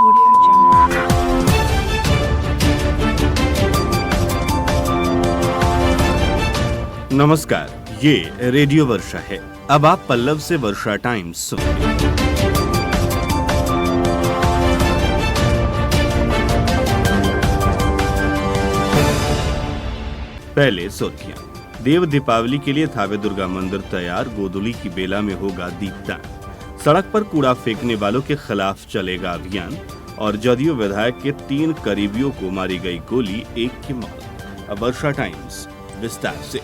Audio Jungle. नमस्कार, ये radio वर्षा है। अब आप पल्लव से वर्षा टाइम्स सुनिए। पहले सुर्खियां। देव दीपावली के लिए थावे दुर्गा मंदिर तैयार, गोधुली की बेला में होगा दीपदान। सड़क पर कूड़ा फेंकने वालों के खिलाफ चलेगा अभियान। और जदयू विधायक के 3 करीबियों को मारी गई गोली, एक की मौत। अब वर्षा टाइम्स विस्तार से।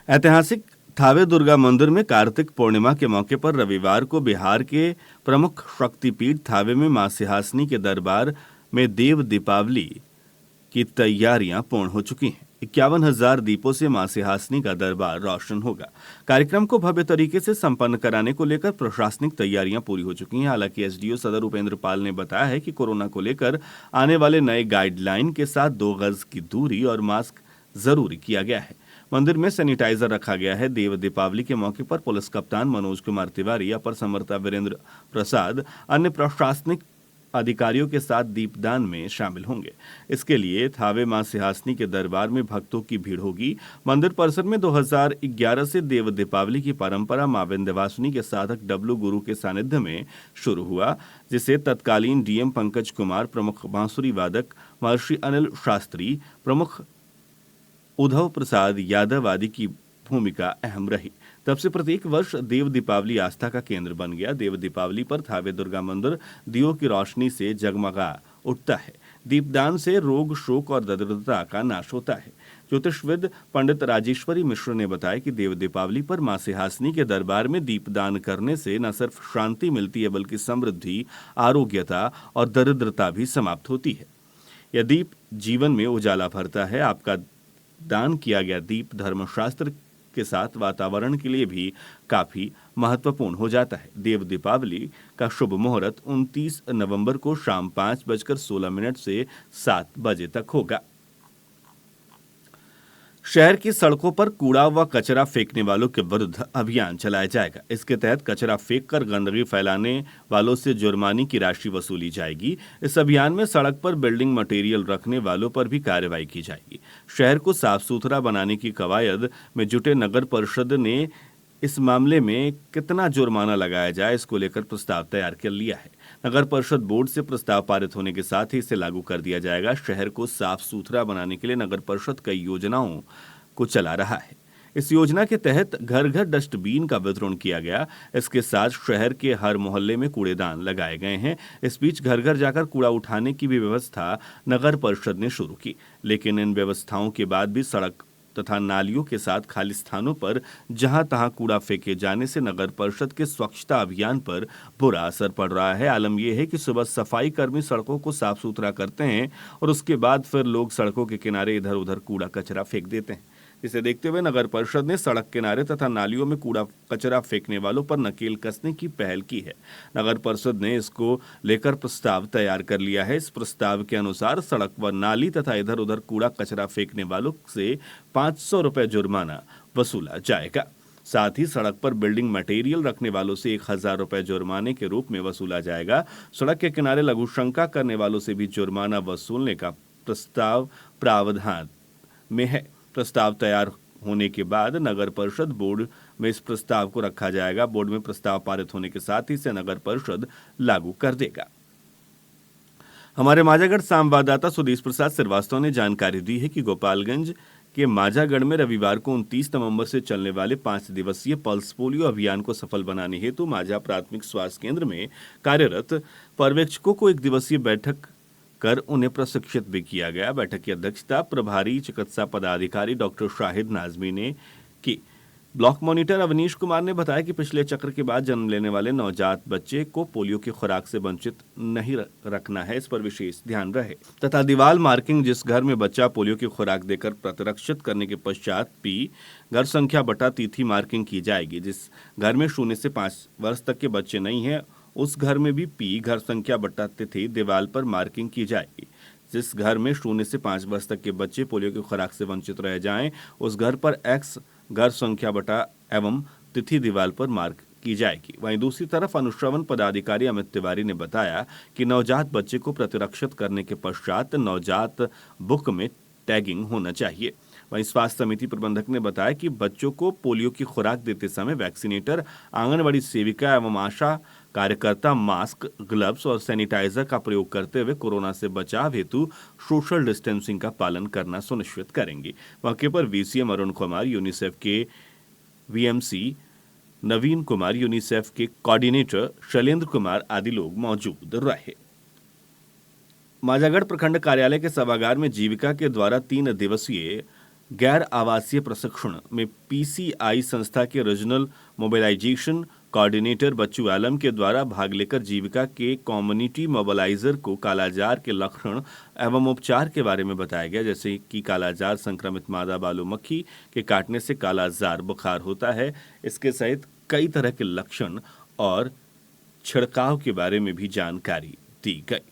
ऐतिहासिक थावे दुर्गा मंदिर में कार्तिक पूर्णिमा के मौके पर रविवार को बिहार के प्रमुख शक्तिपीठ थावे में मां सिंहासनी के दरबार में देव दीपावली की तैयारियां पूर्ण हो चुकी हैं। 51,000 दीपों से मां सिंहासनी का दरबार रोशन होगा। कार्यक्रम को भव्य तरीके से संपन्न कराने को लेकर प्रशासनिक तैयारियां पूरी हो चुकी हैं। हालांकि एसडीओ सदर उपेंद्र पाल ने बताया है कि कोरोना को लेकर आने वाले नए गाइडलाइन के साथ 2 गज की दूरी और मास्क जरूरी किया गया है। मंदिर में सैनिटाइजर रखा गया है। देव दीपावली के मौके पर पुलिस कप्तान मनोज कुमार तिवारी, अपर समर्ता वीरेंद्र प्रसाद अन्य प्रशासनिक अधिकारियों के साथ दीपदान में शामिल होंगे। इसके लिए थावे मां सिंहासनी के दरबार में भक्तों की भीड़ होगी। मंदिर परिसर में 2011 से देव दीपावली की परंपरा मां विंध्यवासिनी के साधक डब्लू गुरु के सानिध्य में शुरू हुआ, जिसे तत्कालीन डीएम पंकज कुमार, प्रमुख बांसुरी वादक महर्षि अनिल शास्त्री, प्रमुख उद्धव प्रसाद यादव आदि की भूमिका अहम रही। तब से प्रत्येक वर्ष देव दीपावली आस्था का केंद्र बन गया। देव दीपावली पर थावे दुर्गा मंदिर दियों की रोशनी से जगमगा उठता है। दीपदान से रोग, शोक और दरिद्रता का नाश होता है। ज्योतिषविद पंडित राजेश्वरी मिश्र ने बताया कि देव दीपावली पर मां सिंहासनी के दरबार में दीपदान करने से न सिर्फ शांति मिलती है, बल्कि समृद्धि, आरोग्यता और दरिद्रता भी समाप्त होती है। यह दीप जीवन में उजाला भरता है। आपका दान किया गया दीप धर्मशास्त्र के साथ वातावरण के लिए भी काफी महत्वपूर्ण हो जाता है। देव दीपावली का शुभ मुहूर्त 29 नवंबर को शाम 5:16 से 7 बजे तक होगा। शहर की सड़कों पर कूड़ा व कचरा फेंकने वालों के विरुद्ध अभियान चलाया जाएगा। इसके तहत कचरा फेंककर गंदगी फैलाने वालों से जुर्माने की राशि वसूली जाएगी। इस अभियान में सड़क पर बिल्डिंग मटेरियल रखने वालों पर भी कार्रवाई की जाएगी। शहर को साफ सुथरा बनाने की कवायद में जुटे नगर परिषद ने इस मामले में कितना जुर्माना लगाया जाए, इसको लेकर प्रस्ताव तैयार कर लिया है। नगर परिषद बोर्ड से प्रस्ताव पारित होने के साथ ही इसे लागू कर दिया जाएगा। शहर को साफ सुथरा बनाने के लिए नगर परिषद कई योजनाओं को चला रहा है। इस योजना के तहत घर घर डस्टबिन का वितरण किया गया। इसके साथ शहर के हर मोहल्ले में कूड़ेदान लगाए गए हैं। इस बीच घर घर जाकर कूड़ा उठाने की भी व्यवस्था नगर परिषद ने शुरू की, लेकिन इन व्यवस्थाओं के बाद भी सड़क तथा नालियों के साथ खाली स्थानों पर जहां तहां कूड़ा फेंके जाने से नगर परिषद के स्वच्छता अभियान पर बुरा असर पड़ रहा है। आलम यह है कि सुबह सफाई कर्मी सड़कों को साफ सुथरा करते हैं और उसके बाद फिर लोग सड़कों के किनारे इधर उधर कूड़ा कचरा फेंक देते हैं। इसे देखते हुए नगर परिषद ने सड़क किनारे तथा नालियों में कूड़ा कचरा फेंकने वालों पर नकेल कसने की पहल की है। नगर परिषद ने इसको लेकर प्रस्ताव तैयार कर लिया है। इस प्रस्ताव के अनुसार सड़क व नाली तथा इधर उधर कूड़ा कचरा फेंकने वालों से 500 रुपए जुर्माना वसूला जाएगा। साथ ही सड़क पर बिल्डिंग मटेरियल रखने वालों से 1,000 रुपए जुर्माने के रूप में वसूला जाएगा। सड़क के किनारे लघु शंका करने वालों से भी जुर्माना वसूलने का प्रस्ताव प्रावधान में है। प्रस्ताव तैयार होने के बाद नगर परिषद बोर्ड में इस प्रस्ताव को रखा जाएगा। बोर्ड में प्रस्ताव पारित होने के साथ ही इसे नगर परिषद लागू कर देगा। हमारे माजागढ़ संवाददाता सुदेश प्रसाद श्रीवास्तव ने जानकारी दी है कि गोपालगंज के माजागढ़ में रविवार को 29 नवंबर से चलने वाले 5 दिवसीय पल्स पोलियो अभियान को सफल बनाने हेतु माझा प्राथमिक स्वास्थ्य केंद्र में कार्यरत पर्यवेक्षकों को 1 दिवसीय बैठक कर उन्हें प्रशिक्षित भी किया गया। बैठक की अध्यक्षता प्रभारी चिकित्सा पदाधिकारी डॉक्टर शाहिद नाजमी ने की। ब्लॉक मॉनिटर अवनीश कुमार ने बताया कि पिछले चक्र के बाद जन्म लेने वाले नवजात बच्चे को पोलियो की खुराक से वंचित नहीं रखना है, इस पर विशेष ध्यान रहे तथा दीवार मार्किंग जिस घर में बच्चा पोलियो की खुराक देकर प्रतिरक्षित करने के पश्चात पी घर संख्या बटा तिथि मार्किंग की जाएगी। जिस घर में 0 से 5 वर्ष तक के बच्चे नहीं है, उस घर में भी पी घर संख्या बटा तिथि दीवार पर मार्किंग की जाएगी। जिस घर में 0 से 5 वर्ष तक के बच्चे पोलियो की खुराक से वंचित रह जाएं, उस घर पर एक्स घर संख्या बटा एवं तिथि दीवार पर मार्क की जाएगी। वहीं दूसरी तरफ अनुश्रवण पदाधिकारी अमित तिवारी ने बताया कि नवजात बच्चे को प्रतिरक्षित करने के पश्चात नवजात बुक में टैगिंग होना चाहिए। वहीं स्वास्थ्य समिति प्रबंधक ने बताया कि बच्चों को पोलियो की खुराक देते समय वैक्सीनेटर, आंगनबाड़ी सेविका एवं आशा कार्यकर्ता मास्क, ग्लव्स और सैनिटाइजर का प्रयोग करते हुए कोरोना से बचाव हेतु सोशल डिस्टेंसिंग का पालन करना सुनिश्चित करेंगे। मौके पर वीसीएम अरुण कुमार, यूनिसेफ के वीएमसी नवीन कुमार, यूनिसेफ के कोऑर्डिनेटर शैलेंद्र कुमार आदि लोग मौजूद रहे। माजागढ़ प्रखंड कार्यालय के सभागार में जीविका के द्वारा 3 दिवसीय गैर आवासीय प्रशिक्षण में पीसीआई संस्था के रीजनल मोबिलाइजेशन कोऑर्डिनेटर बच्चू आलम के द्वारा भाग लेकर जीविका के कम्युनिटी मोबिलाइजर को कालाजार के लक्षण एवं उपचार के बारे में बताया गया, जैसे कि कालाजार संक्रमित मादा बालू मक्खी के काटने से कालाजार बुखार होता है, इसके सहित कई तरह के लक्षण और छिड़काव के बारे में भी जानकारी दी गई।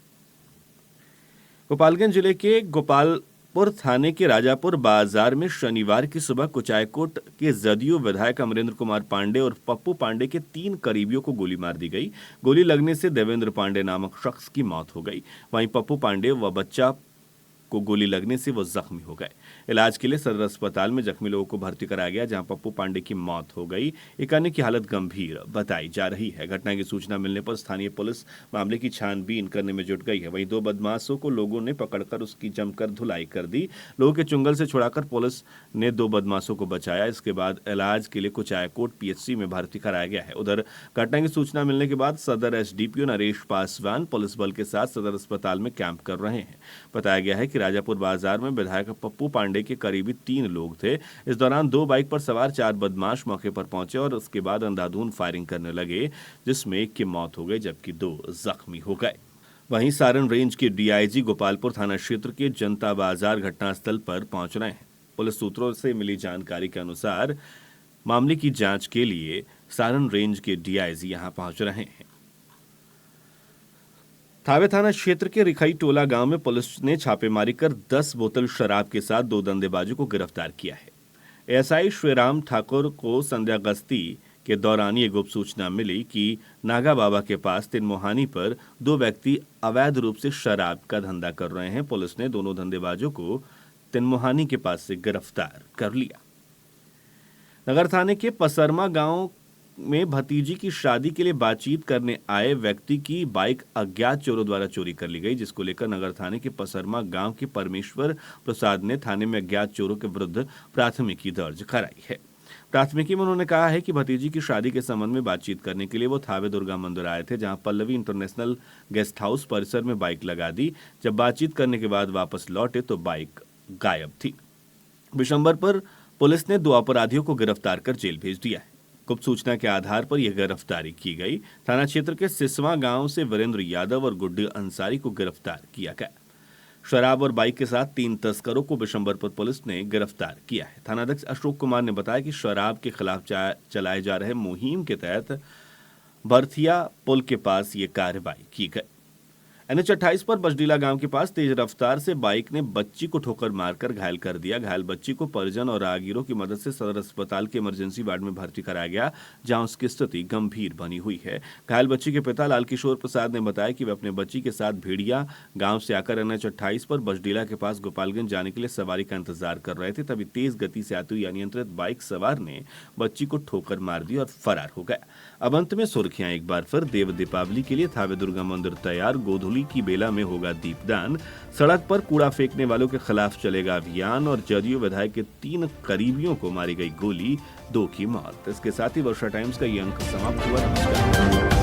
गोपालगंज जिले के गोपालपुर थाने के राजापुर बाजार में शनिवार की सुबह कुचायकोट के जदयू विधायक अमरेंद्र कुमार पांडे और पप्पू पांडे के 3 करीबियों को गोली मार दी गई। गोली लगने से देवेंद्र पांडे नामक शख्स की मौत हो गई। वहीं पप्पू पांडे व बच्चा को गोली लगने से वो जख्मी हो गए। इलाज के लिए सदर अस्पताल में जख्मी लोगों को भर्ती कराया गया, जहां पप्पू पांडे की मौत हो गई। एक अन्य की हालत गंभीर बताई जा रही है। घटना की सूचना मिलने पर स्थानीय पुलिस मामले की छानबीन करने में जुट गई है। वहीं 2 बदमाशों को लोगों ने पकड़कर उसकी जमकर धुलाई कर दी। लोगों के चुंगल से छुड़ाकर पुलिस ने 2 बदमाशों को बचाया। इसके बाद इलाज के लिए कुचायकोट पीएचसी में भर्ती कराया गया है। उधर घटना की सूचना मिलने के बाद सदर एसडीपीओ नरेश पासवान पुलिस बल के साथ सदर अस्पताल में कैंप कर रहे हैं। बताया गया है कि राजापुर बाजार में विधायक पप्पू पांडे के करीबी 3 लोग थे। इस दौरान 2 बाइक पर सवार 4 बदमाश मौके पर पहुंचे और उसके बाद अंधाधुंध फायरिंग करने लगे, जिसमें एक की मौत हो गई जबकि 2 जख्मी हो गए। वहीं सारण रेंज के डीआईजी गोपालपुर थाना क्षेत्र के जनता बाजार घटनास्थल पर पहुंच रहे हैं। पुलिस सूत्रों से मिली जानकारी के अनुसार मामले की जांच के लिए सारण रेंज के डीआईजी यहां पहुंच रहे हैं। थावे थाना क्षेत्र के रिखाई टोला गांव में पुलिस ने छापेमारी कर 10 बोतल शराब के साथ 2 धंधेबाजों को गिरफ्तार किया है। एएसआई श्रीराम ठाकुर को संध्या गश्ती के दौरान ये गुप्त सूचना मिली कि नागा बाबा के पास तिनमोहानी पर 2 व्यक्ति अवैध रूप से शराब का धंधा कर रहे हैं। पुलिस ने दोनों धंधेबाजों को तिनमोहानी के पास से गिरफ्तार कर लिया। नगर थाने के पसरमा गांव में भतीजी की शादी के लिए बातचीत करने आए व्यक्ति की बाइक अज्ञात चोरों द्वारा चोरी कर ली गई, जिसको लेकर नगर थाने के पसरमा गांव के परमेश्वर प्रसाद ने थाने में अज्ञात चोरों के विरुद्ध प्राथमिकी दर्ज कराई है। प्राथमिकी में उन्होंने कहा है कि भतीजी की शादी के संबंध में बातचीत करने के लिए वो थावे दुर्गा मंदिर आए थे, जहां पल्लवी इंटरनेशनल गेस्ट हाउस परिसर में बाइक लगा दी। जब बातचीत करने के बाद वापस लौटे तो बाइक गायब थी। बिशंबर पर पुलिस ने 2 अपराधियों को गिरफ्तार कर जेल भेज दिया है। गुप्त सूचना के आधार पर यह गिरफ्तारी की गई। थाना क्षेत्र के सिसवा गांव से वीरेंद्र यादव और गुड्डी अंसारी को गिरफ्तार किया गया। शराब और बाइक के साथ 3 तस्करों को बिशंबरपुर पुलिस ने गिरफ्तार किया है। थानाध्यक्ष अशोक कुमार ने बताया कि शराब के खिलाफ चलाए जा रहे मुहिम के तहत भरथिया पुल के पास ये कार्रवाई की गई। एनएच 28 पर बजडीला गांव के पास तेज रफ्तार से बाइक ने बच्ची को ठोकर मारकर घायल कर दिया। घायल बच्ची को परिजन और राहगीरों की मदद से सदर अस्पताल के इमरजेंसी वार्ड में भर्ती कराया गया, जहां उसकी स्थिति गंभीर बनी हुई है। घायल बच्ची के पिता लाल किशोर प्रसाद ने बताया कि वे अपने बच्ची के साथ भेड़िया गांव से आकर एनएच 28 पर बजडीला के पास गोपालगंज जाने के लिए सवारी का इंतजार कर रहे थे। तभी तेज गति से आती हुई अनियंत्रित बाइक सवार ने बच्ची को ठोकर मार दी और फरार हो गया। अब अंत में सुर्खियां एक बार फिर। देव दीपावली के लिए थावे दुर्गा मंदिर तैयार। गोधुली की बेला में होगा दीपदान। सड़क पर कूड़ा फेंकने वालों के खिलाफ चलेगा अभियान। और जदयू विधायक के 3 करीबियों को मारी गई गोली, 2 की मौत। इसके साथ ही वर्षा टाइम्स का ये अंक समाप्त हुआ। नमस्कार।